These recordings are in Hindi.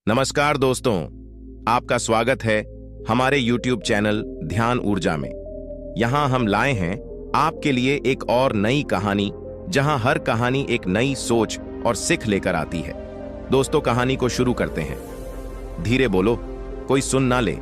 नमस्कार दोस्तों, आपका स्वागत है हमारे YouTube चैनल ध्यान ऊर्जा में। यहाँ हम लाए हैं आपके लिए एक और नई कहानी, जहाँ हर कहानी एक नई सोच और सीख लेकर आती है। दोस्तों, कहानी को शुरू करते हैं। धीरे बोलो, कोई सुन ना ले।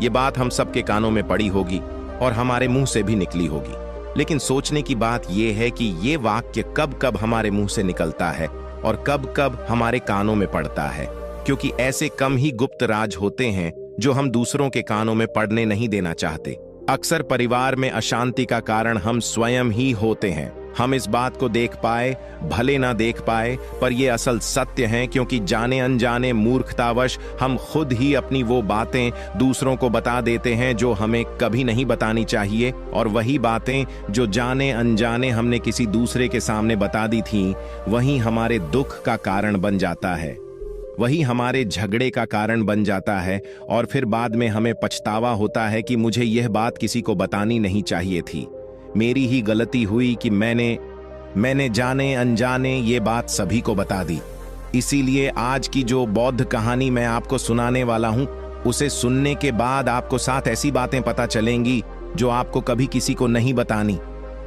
ये बात हम सबके कानों में पड़ी होगी और हमारे मुंह से भी निकली होगी, लेकिन सोचने की बात यह है कि ये वाक्य कब कब हमारे मुंह से निकलता है और कब कब हमारे कानों में पड़ता है, क्योंकि ऐसे कम ही गुप्त राज होते हैं जो हम दूसरों के कानों में पड़ने नहीं देना चाहते। अक्सर परिवार में अशांति का कारण हम स्वयं ही होते हैं। हम इस बात को देख पाए भले ना देख पाए, पर यह असल सत्य है, क्योंकि जाने अनजाने मूर्खतावश हम खुद ही अपनी वो बातें दूसरों को बता देते हैं जो हमें कभी नहीं बतानी चाहिए, और वही बातें जो जाने अनजाने हमने किसी दूसरे के सामने बता दी थीं, वही हमारे दुख का कारण बन जाता है, वही हमारे झगड़े का कारण बन जाता है। और फिर बाद में हमें पछतावा होता है कि मुझे यह बात किसी को बतानी नहीं चाहिए थी। मेरी ही गलती हुई कि मैंने जाने अनजाने ये बात सभी को बता दी। इसीलिए आज की जो बौद्ध कहानी मैं आपको सुनाने वाला हूं, उसे सुनने के बाद आपको 7 ऐसी बातें पता चलेंगी जो आपको कभी किसी को नहीं बतानी।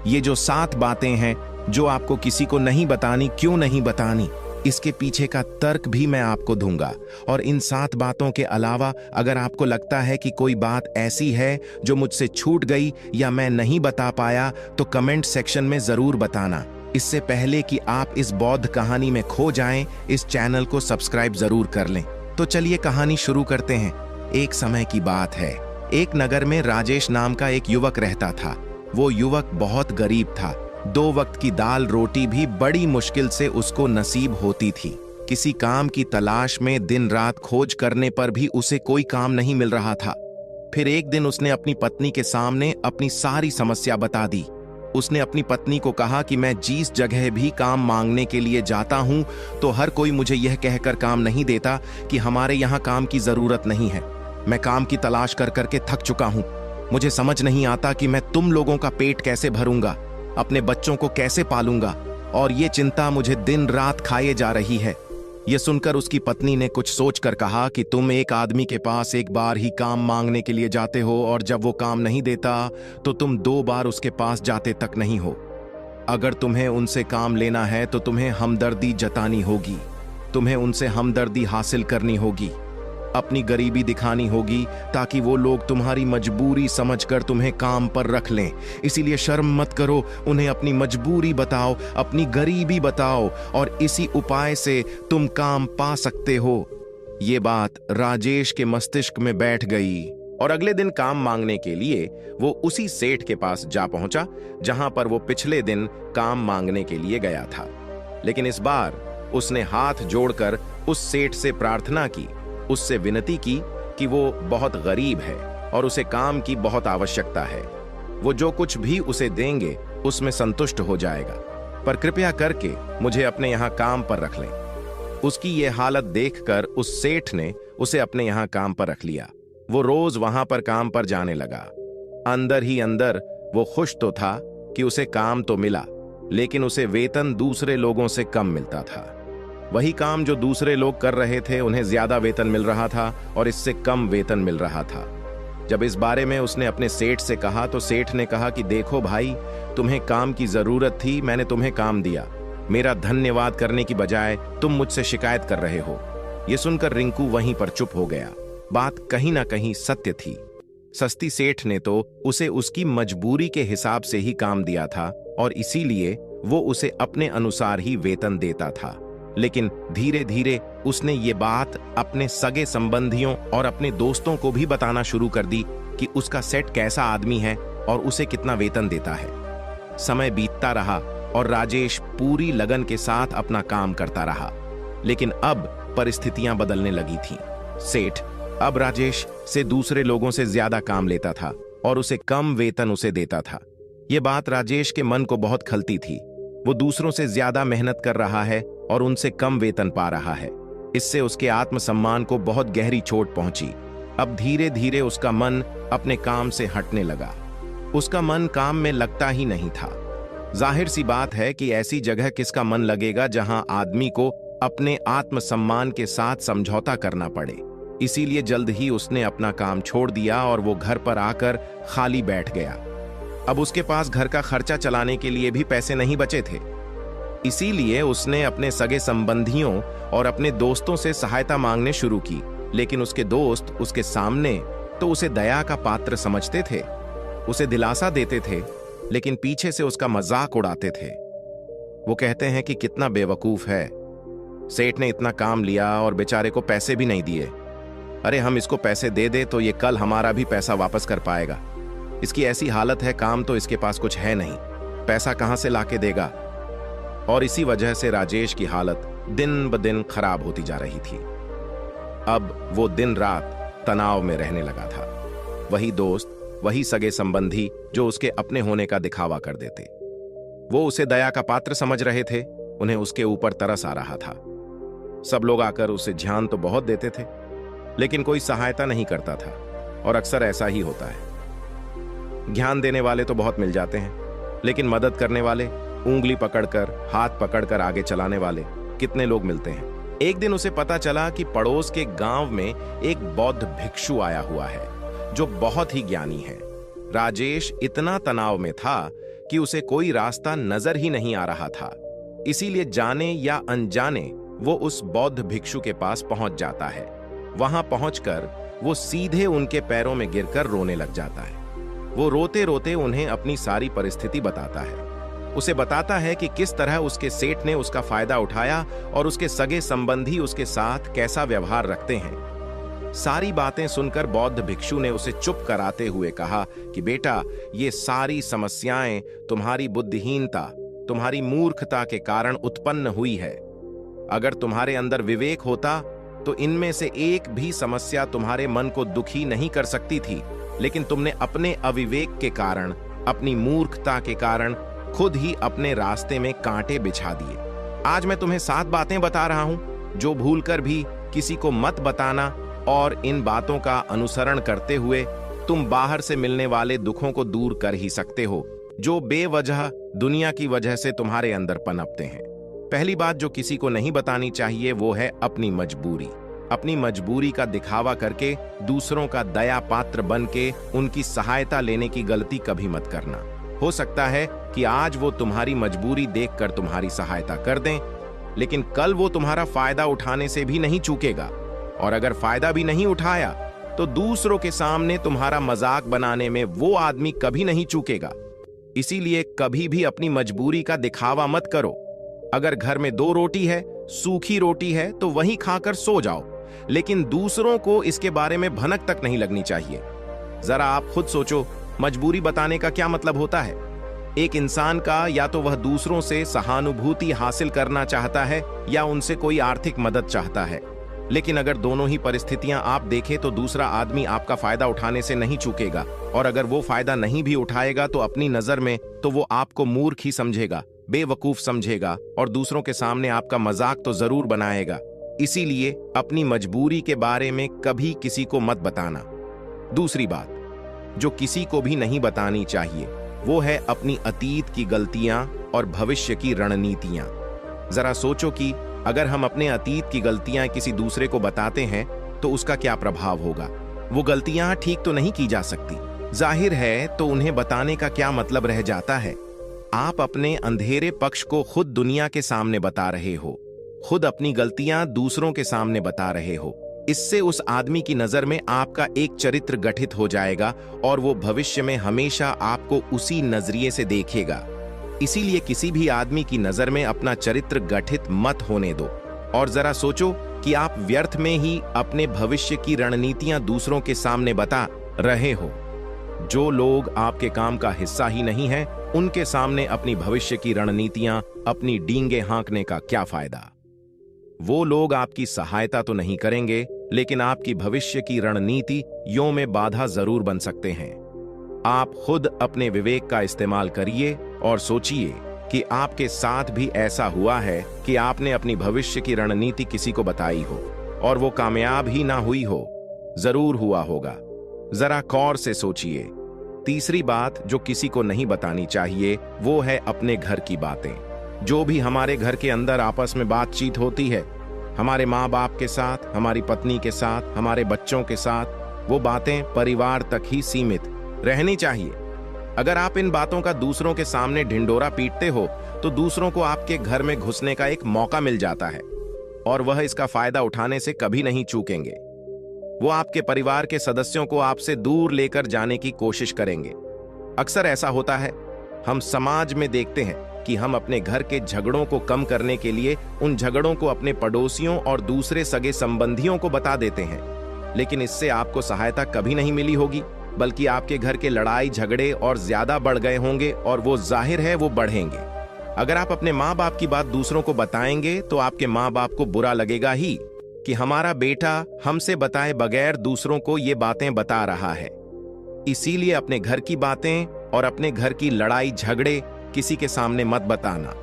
ये जो 7 बातें हैं जो आपको किसी को नहीं बतानी, क्यों नहीं बतानी, इसके पीछे का तर्क भी मैं आपको दूंगा। और इन 7 बातों के अलावा अगर आपको लगता है कि कोई बात ऐसी है जो मुझसे छूट गई या मैं नहीं बता पाया, तो कमेंट सेक्शन में जरूर बताना। इससे पहले कि आप इस बौद्ध कहानी में खो जाएं, इस चैनल को सब्सक्राइब जरूर कर लें। तो चलिए कहानी शुरू करते हैं। एक समय की बात है, एक नगर में राजेश नाम का एक युवक रहता था। वो युवक बहुत गरीब था। 2 वक्त की दाल रोटी भी बड़ी मुश्किल से उसको नसीब होती थी। किसी काम की तलाश में दिन रात खोज करने पर भी उसे कोई काम नहीं मिल रहा था। फिर एक दिन उसने अपनी पत्नी के सामने अपनी सारी समस्या बता दी। उसने अपनी पत्नी को कहा कि मैं जिस जगह भी काम मांगने के लिए जाता हूं, तो हर कोई मुझे यह कहकर काम नहीं देता कि हमारे यहाँ काम की जरूरत नहीं है। मैं काम की तलाश कर करके थक चुका हूं। मुझे समझ नहीं आता कि मैं तुम लोगों का पेट कैसे भरूंगा, अपने बच्चों को कैसे पालूंगा, और ये चिंता मुझे दिन रात खाए जा रही है। ये सुनकर उसकी पत्नी ने कुछ सोचकर कहा कि तुम एक आदमी के पास एक बार ही काम मांगने के लिए जाते हो, और जब वो काम नहीं देता तो तुम 2 बार उसके पास जाते तक नहीं हो। अगर तुम्हें उनसे काम लेना है तो तुम्हें हमदर्दी जतानी होगी, तुम्हें उनसे हमदर्दी हासिल करनी होगी, अपनी गरीबी दिखानी होगी, ताकि वो लोग तुम्हारी मजबूरी समझकर तुम्हें काम पर रख लें। इसीलिए शर्म मत करो, उन्हें अपनी मजबूरी बताओ, अपनी गरीबी बताओ, और इसी उपाय से तुम काम पा सकते हो। ये बात राजेश के मस्तिष्क में बैठ गई, और अगले दिन काम मांगने के लिए वो उसी सेठ के पास जा पहुंचा जहां पर वो पिछले दिन काम मांगने के लिए गया था। लेकिन इस बार उसने हाथ जोड़कर उस सेठ से प्रार्थना की, उससे विनती की कि वो बहुत गरीब है और उसे काम की बहुत आवश्यकता है। वो जो कुछ भी उसे देंगे उसमें संतुष्ट हो जाएगा, पर कृपया करके मुझे अपने यहाँ काम पर रख लें। उसकी ये हालत देखकर उस सेठ ने उसे अपने यहाँ काम पर रख लिया। वो रोज वहां पर काम पर जाने लगा। अंदर ही अंदर वो खुश तो था कि उसे काम तो मिला, लेकिन उसे वेतन दूसरे लोगों से कम मिलता था। वही काम जो दूसरे लोग कर रहे थे, उन्हें ज्यादा वेतन मिल रहा था और इससे कम वेतन मिल रहा था। जब इस बारे में उसने अपने सेठ से कहा, तो सेठ ने कहा कि देखो भाई, तुम्हें काम की जरूरत थी, मैंने तुम्हें काम दिया। मेरा धन्यवाद करने की बजाय तुम मुझसे शिकायत कर रहे हो। यह सुनकर रिंकू वहीं पर चुप हो गया। बात कहीं ना कहीं सत्य थी। सस्ती सेठ ने तो उसे उसकी मजबूरी के हिसाब से ही काम दिया था, और इसीलिए वो उसे अपने अनुसार ही वेतन देता था। लेकिन धीरे धीरे उसने ये बात अपने सगे संबंधियों और अपने दोस्तों को भी बताना शुरू कर दी कि उसका सेठ कैसा आदमी है और उसे कितना वेतन देता है। समय बीतता रहा और राजेश पूरी लगन के साथ अपना काम करता रहा, लेकिन अब परिस्थितियां बदलने लगी थीं। सेठ अब राजेश से दूसरे लोगों से ज्यादा काम लेता था और उसे कम वेतन उसे देता था। यह बात राजेश के मन को बहुत खलती थी। वो दूसरों से ज्यादा मेहनत कर रहा है और उनसे कम वेतन पा रहा है। इससे उसके आत्मसम्मान को बहुत गहरी चोट पहुंची। अब धीरे धीरे उसका मन अपने काम से हटने लगा। उसका मन काम में लगता ही नहीं था। जाहिर सी बात है कि ऐसी जगह किसका मन लगेगा जहां आदमी को अपने आत्मसम्मान के साथ समझौता करना पड़े। इसीलिए जल्द ही उसने अपना काम छोड़ दिया और वो घर पर आकर खाली बैठ गया। अब उसके पास घर का खर्चा चलाने के लिए भी पैसे नहीं बचे थे। इसीलिए उसने अपने सगे संबंधियों और अपने दोस्तों से सहायता मांगने शुरू की, लेकिन उसके दोस्त उसके सामने तो उसे दया का पात्र समझते थे, उसे दिलासा देते थे, लेकिन पीछे से उसका मजाक उड़ाते थे। वो कहते हैं कि कितना बेवकूफ है, सेठ ने इतना काम लिया और बेचारे को पैसे भी नहीं दिए। अरे हम इसको पैसे दे दे तो ये कल हमारा भी पैसा वापस कर पाएगा। इसकी ऐसी हालत है, काम तो इसके पास कुछ है नहीं, पैसा कहां से लाके देगा। और इसी वजह से राजेश की हालत दिन ब दिन खराब होती जा रही थी। अब वो दिन रात तनाव में रहने लगा था। वही दोस्त, वही सगे संबंधी जो उसके अपने होने का दिखावा कर देते, वो उसे दया का पात्र समझ रहे थे। उन्हें उसके ऊपर तरस आ रहा था। सब लोग आकर उसे ध्यान तो बहुत देते थे, लेकिन कोई सहायता नहीं करता था। और अक्सर ऐसा ही होता है, ध्यान देने वाले तो बहुत मिल जाते हैं, लेकिन मदद करने वाले, उंगली पकड़कर, हाथ पकड़कर आगे चलाने वाले कितने लोग मिलते हैं। एक दिन उसे पता चला कि पड़ोस के गांव में एक बौद्ध भिक्षु आया हुआ है जो बहुत ही ज्ञानी है। राजेश इतना तनाव में था कि उसे कोई रास्ता नजर ही नहीं आ रहा था। इसीलिए जाने या अनजाने वो उस बौद्ध भिक्षु के पास पहुंच जाता है। वहां पहुंचकर वो सीधे उनके पैरों में गिरकर रोने लग जाता है। वो रोते रोते उन्हें अपनी सारी परिस्थिति बताता है। उसे बताता है कि किस तरह उसके सेठ ने उसका फायदा उठाया और उसके सगे संबंधी उसके साथ कैसा व्यवहार रखते हैं। सारी बातें सुनकर बौद्ध भिक्षु ने उसे चुप कराते हुए कहा कि बेटा, ये सारी समस्याएं तुम्हारी बुद्धिहीनता, तुम्हारी मूर्खता के कारण उत्पन्न हुई है। अगर तुम्हारे अंदर विवेक होता तो इनमें से एक भी समस्या तुम्हारे मन को दुखी नहीं कर सकती थी, लेकिन तुमने अपने अविवेक के कारण, अपनी मूर्खता के कारण खुद ही अपने रास्ते में कांटे बिछा दिए। आज मैं तुम्हें 7 बातें बता रहा हूं जो भूलकर भी किसी को मत बताना, और इन बातों का अनुसरण करते हुए तुम बाहर से मिलने वाले दुखों को दूर कर ही सकते हो जो बेवजह दुनिया की वजह से तुम्हारे अंदर पनपते हैं। पहली बात जो किसी को नहीं बतानी चाहिए वो है अपनी मजबूरी। अपनी मजबूरी का दिखावा करके दूसरों का दया पात्र बन के उनकी सहायता लेने की गलती कभी मत करना। हो सकता है कि आज वो तुम्हारी मजबूरी देखकर तुम्हारी सहायता कर दें, लेकिन कल वो तुम्हारा फायदा उठाने से भी नहीं चूकेगा, और अगर फायदा भी नहीं उठाया तो दूसरों के सामने तुम्हारा मजाक बनाने में वो आदमी कभी नहीं चूकेगा। इसीलिए कभी भी अपनी मजबूरी का दिखावा मत करो। अगर घर में 2 रोटी है, सूखी रोटी है, तो वहीं खाकर सो जाओ, लेकिन दूसरों को इसके बारे में भनक तक नहीं लगनी चाहिए। जरा आप खुद सोचो, मजबूरी बताने का क्या मतलब होता है? एक इंसान का या तो वह दूसरों से सहानुभूति हासिल करना चाहता है या उनसे कोई आर्थिक मदद चाहता है। लेकिन अगर दोनों ही परिस्थितियां आप देखें तो दूसरा आदमी आपका फायदा उठाने से नहीं चूकेगा, और अगर वो फायदा नहीं भी उठाएगा तो अपनी नजर में तो वो आपको मूर्ख ही समझेगा, बेवकूफ समझेगा, और दूसरों के सामने आपका मजाक तो जरूर बनाएगा। इसीलिए अपनी मजबूरी के बारे में कभी किसी को मत बताना। दूसरी बात जो किसी को भी नहीं बतानी चाहिए वो है अपनी अतीत की गलतियां और भविष्य की रणनीतियां। जरा सोचो कि अगर हम अपने अतीत की गलतियां किसी दूसरे को बताते हैं तो उसका क्या प्रभाव होगा। वो गलतियां ठीक तो नहीं की जा सकती, जाहिर है, तो उन्हें बताने का क्या मतलब रह जाता है। आप अपने अंधेरे पक्ष को खुद दुनिया के सामने बता रहे हो, खुद अपनी गलतियां दूसरों के सामने बता रहे हो। इससे उस आदमी की नजर में आपका एक चरित्र गठित हो जाएगा और वो भविष्य में हमेशा आपको उसी नजरिए से देखेगा। इसीलिए किसी भी आदमी की नजर में अपना चरित्र गठित मत होने दो। और जरा सोचो कि आप व्यर्थ में ही अपने भविष्य की रणनीतियां दूसरों के सामने बता रहे हो। जो लोग आपके काम का हिस्सा ही नहीं है, उनके सामने अपनी भविष्य की रणनीतियां, अपनी डींगे हाँकने का क्या फायदा। वो लोग आपकी सहायता तो नहीं करेंगे, लेकिन आपकी भविष्य की रणनीति यों में बाधा जरूर बन सकते हैं। आप खुद अपने विवेक का इस्तेमाल करिए और सोचिए कि आपके साथ भी ऐसा हुआ है कि आपने अपनी भविष्य की रणनीति किसी को बताई हो और वो कामयाब ही ना हुई हो। जरूर हुआ होगा, जरा गौर से सोचिए। तीसरी बात जो किसी को नहीं बतानी चाहिए वो है अपने घर की बातें। जो भी हमारे घर के अंदर आपस में बातचीत होती है हमारे माँ बाप के साथ, हमारी पत्नी के साथ, हमारे बच्चों के साथ, वो बातें परिवार तक ही सीमित रहनी चाहिए। अगर आप इन बातों का दूसरों के सामने ढिंढोरा पीटते हो तो दूसरों को आपके घर में घुसने का एक मौका मिल जाता है और वह इसका फायदा उठाने से कभी नहीं चूकेंगे। वो आपके परिवार के सदस्यों को आपसे दूर लेकर जाने की कोशिश करेंगे। अक्सर ऐसा होता है, हम समाज में देखते हैं कि हम अपने घर के झगड़ों को कम करने के लिए उन झगड़ों को अपने पड़ोसियों और दूसरे सगे संबंधियों को बता देते हैं, लेकिन इससे आपको सहायता कभी नहीं मिली होगी, बल्कि आपके घर के लड़ाई झगड़े और ज्यादा बढ़ गए होंगे और वो जाहिर है वो बढ़ेंगे। अगर आप अपने माँ बाप की बात दूसरों को बताएंगे तो आपके माँ बाप को बुरा लगेगा ही कि हमारा बेटा हमसे बताए बगैर दूसरों को ये बातें बता रहा है। इसीलिए अपने घर की बातें और अपने घर की लड़ाई झगड़े किसी के सामने मत बताना।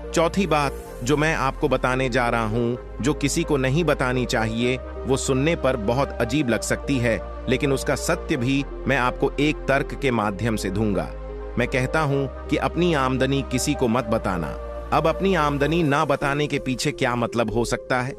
चौथी बात जो मैं आपको बताने जा रहा हूं, जो किसी को नहीं बतानी चाहिए, वो सुनने पर बहुत अजीब लग सकती है, लेकिन उसका सत्य भी मैं आपको एक तर्क के माध्यम से दूंगा। मैं कहता हूं कि अपनी आमदनी किसी को मत बताना। अब अपनी आमदनी ना बताने के पीछे क्या मतलब हो सकता है?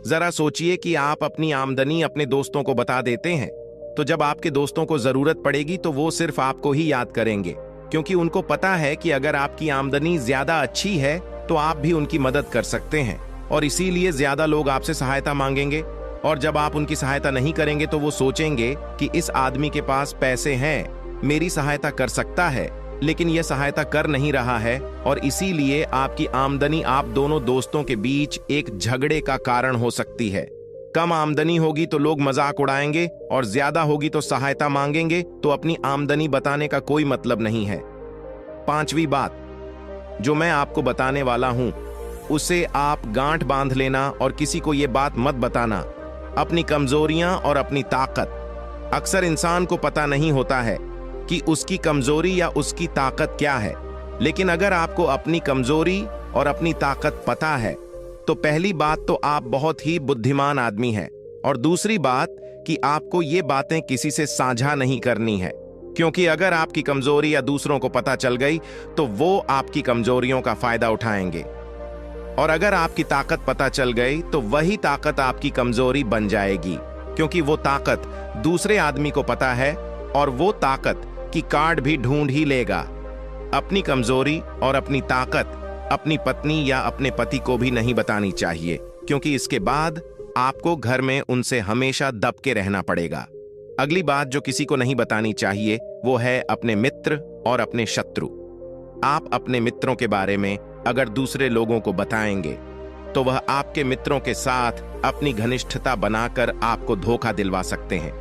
जरा सोचिए कि आप अपनी आमदनी अपने दोस्तों को बता देते हैं, तो जब आपके दोस्तों को जरूरत पड़ेगी तो वो सिर्फ आपको ही याद करेंगे, क्योंकि उनको पता है कि अगर आपकी आमदनी ज्यादा अच्छी है तो आप भी उनकी मदद कर सकते हैं, और इसीलिए ज्यादा लोग आपसे सहायता मांगेंगे। और जब आप उनकी सहायता नहीं करेंगे तो वो सोचेंगे कि इस आदमी के पास पैसे हैं, मेरी सहायता कर सकता है, लेकिन यह सहायता कर नहीं रहा है, और इसीलिए आपकी आमदनी आप दोनों दोस्तों के बीच एक झगड़े का कारण हो सकती है। कम आमदनी होगी तो लोग मजाक उड़ाएंगे और ज्यादा होगी तो सहायता मांगेंगे, तो अपनी आमदनी बताने का कोई मतलब नहीं है। पांचवी बात जो मैं आपको बताने वाला हूं, उसे आप गांठ बांध लेना और किसी को यह बात मत बताना। अपनी कमजोरियां और अपनी ताकत। अक्सर इंसान को पता नहीं होता है कि उसकी कमजोरी या उसकी ताकत क्या है, लेकिन अगर आपको अपनी कमजोरी और अपनी ताकत पता है तो पहली बात तो आप बहुत ही बुद्धिमान आदमी हैं, और दूसरी बात कि आपको ये बातें किसी से साझा नहीं करनी है, क्योंकि अगर आपकी कमजोरी या दूसरों को पता चल गई तो वो आपकी कमजोरियों का फायदा उठाएंगे, और अगर आपकी ताकत पता चल गई तो वही ताकत आपकी कमजोरी बन जाएगी, क्योंकि वो ताकत दूसरे आदमी को पता है और वो ताकत की कार्ड भी ढूंढ ही लेगा। अपनी कमजोरी और अपनी ताकत अपनी पत्नी या अपने पति को भी नहीं बतानी चाहिए, क्योंकि इसके बाद आपको घर में उनसे हमेशा दब के रहना पड़ेगा। अगली बात जो किसी को नहीं बतानी चाहिए वो है अपने मित्र और अपने शत्रु। आप अपने मित्रों के बारे में अगर दूसरे लोगों को बताएंगे तो वह आपके मित्रों के साथ अपनी घनिष्ठता बनाकर आपको धोखा दिलवा सकते हैं,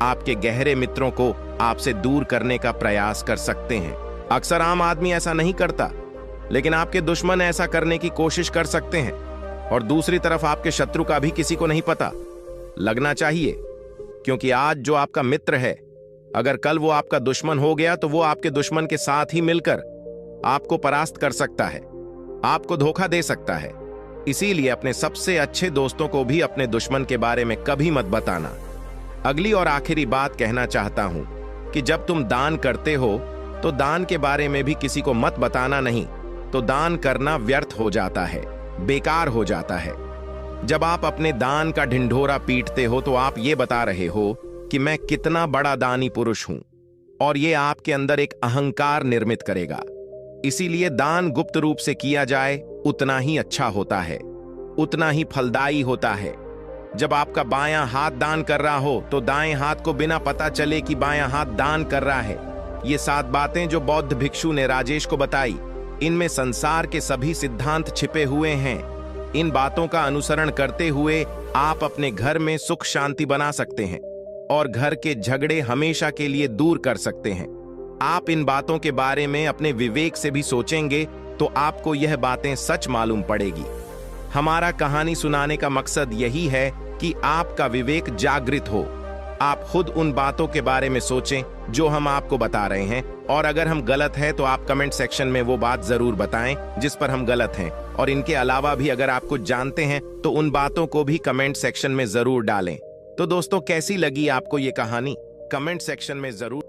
आपके गहरे मित्रों को आपसे दूर करने का प्रयास कर सकते हैं। अक्सर आम आदमी ऐसा नहीं करता, लेकिन आपके दुश्मन ऐसा करने की कोशिश कर सकते हैं, और दूसरी तरफ आपके शत्रु का भी किसी को नहीं पता लगना चाहिए, क्योंकि आज जो आपका मित्र है, अगर कल वो आपका दुश्मन हो गया तो वो आपके दुश्मन के साथ ही मिलकर आपको परास्त कर सकता है, आपको धोखा दे सकता है। इसीलिए अपने सबसे अच्छे दोस्तों को भी अपने दुश्मन के बारे में कभी मत बताना। अगली और आखिरी बात कहना चाहता हूं कि जब तुम दान करते हो तो दान के बारे में भी किसी को मत बताना नहीं, तो दान करना व्यर्थ हो जाता है, बेकार हो जाता है। जब आप अपने दान का ढिंढोरा पीटते हो तो आप ये बता रहे हो कि मैं कितना बड़ा दानी पुरुष हूं, और ये आपके अंदर एक अहंकार निर्मित करेगा। इसीलिए दान गुप्त रूप से किया जाए उतना ही अच्छा होता है, उतना ही फलदायी होता है। जब आपका बायां हाथ दान कर रहा हो तो दाएं हाथ को बिना पता चले कि बायां हाथ दान कर रहा है। ये 7 बातें जो बौद्ध भिक्षु ने राजेश को बताई, इनमें संसार के सभी सिद्धांत छिपे हुए हैं। इन बातों का अनुसरण करते हुए आप अपने घर में सुख शांति बना सकते हैं और घर के झगड़े हमेशा के लिए दूर कर सकते हैं। आप इन बातों के बारे में अपने विवेक से भी सोचेंगे तो आपको यह बातें सच मालूम पड़ेगी। हमारा कहानी सुनाने का मकसद यही है कि आपका विवेक जागृत हो। आप खुद उन बातों के बारे में सोचें जो हम आपको बता रहे हैं, और अगर हम गलत हैं तो आप कमेंट सेक्शन में वो बात जरूर बताएं जिस पर हम गलत हैं, और इनके अलावा भी अगर आप कुछ जानते हैं तो उन बातों को भी कमेंट सेक्शन में जरूर डालें। तो दोस्तों, कैसी लगी आपको ये कहानी? कमेंट सेक्शन में जरूर